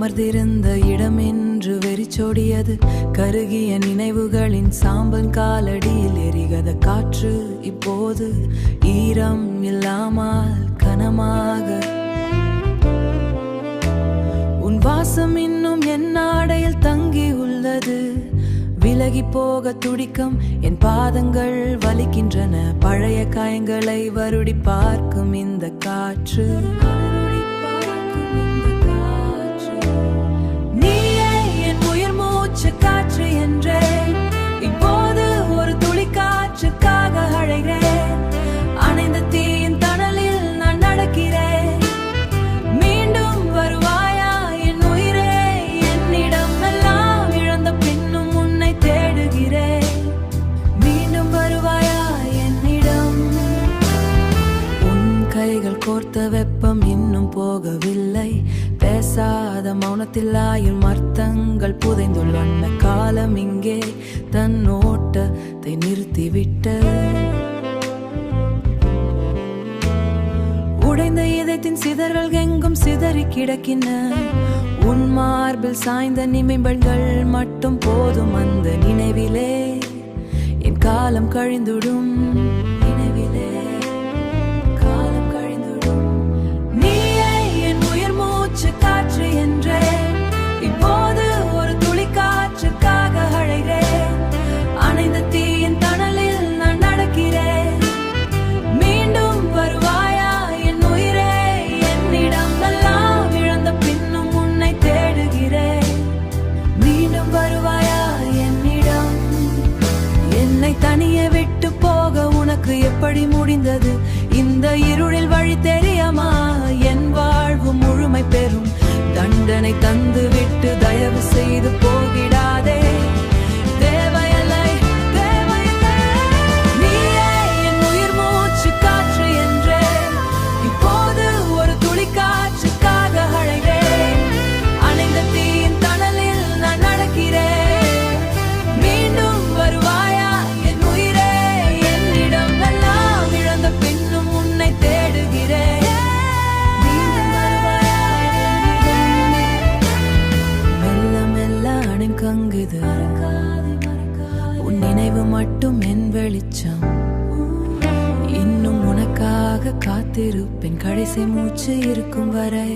அமர்ந்திருந்த இடமென்று வெறிச்சோடியது. கருகிய நினைவுகளின் சாம்பல் காலடியில் எரிகத காற்று இப்போது ஈரம் இல்லாமல் கனமாக. உன் வாசம் இன்னும் என் ஆடையில் தங்கி உள்ளது. விலகி போக துடிக்கும் என் பாதங்கள் வலிக்கின்றன. பழைய காயங்களை வருடி பார்க்கும் இந்த காற்று. நீயே என் உயிர் மூச்சு காற்று என்றேன். இப்போது ஒரு துளி காற்றுக்காக அழைகிறேன். அணைந்த தீயின் தணலில் நான் நடக்கிறேன். மீண்டும் வருவாயா என் உயிரே? என்னிடம் எல்லாம் இழந்த பின்னும் உன்னை தேடுகிறேன். மீண்டும் வருவாயா என்னிடம்? உன் கைகள் கோர்த்த வெப்பம் இன்னும் போகவில்லை. பேசாத மௌனத்தில் ஆயும் அர்த்தங்கள் புதைந்துள்ள காலம் இங்கே தன் ஓட்டத்தை நிறுத்திவிட்ட. உடைந்த இதயத்தின் சிதறல் எங்கும் சிதறி கிடக்கின. உன் மார்பில் சாய்ந்த நிமிடங்கள் மட்டும் போதும். அந்த நினைவிலே என் காலம் கழிந்துடும். நினைவிலே காலம் கழிந்துடும். நீயே என் உயிர் மூச்சு காற்று என்றேன். இப்போது ஒரு துளி காற்றுக்காக அழைகிறேன். அணைந்த தீயின் தணலில் நான் நடக்கிறேன். மீண்டும் வருவாயா என் உயிரே? என்னிடம் எல்லாம் இழந்த பின்னும் உன்னை தேடுகிறேன். மீண்டும் வருவாயா என்னிடம்? என்னை தனியே விட்டு போக உனக்கு எப்படி முடிந்தது? இந்த இருளில் வழி தெரியாமா என் வாழ்வு முழுமை பெறும்? தண்டனை தந்து விட்டு தயவு செய்து போகிடாதே. தேவையில்லை, தேவையில்லை. நீயே என் உயிர் மூச்சு காற்று என்றேன். இப்போது ஒரு துளி காற்றுக்காக அழைகிறேன். அணைந்த தீயின் தணலில் நான் நடக்கிறேன். மீண்டும் வருவாயா என் உயிரே? என்னிடம் எல்லாம் இழந்த பின்னும் உன்னை தேடுகிறேன். மீண்டும் வருவாயா என்னிடம்? மெல்ல மெல்ல அணைக்கங்குது. உன் நினைவு மட்டும் என் வெளிச்சம். இன்னும் உனக்காக காத்திருப்பேன் கடைசி மூச்சு இருக்கும் வரை.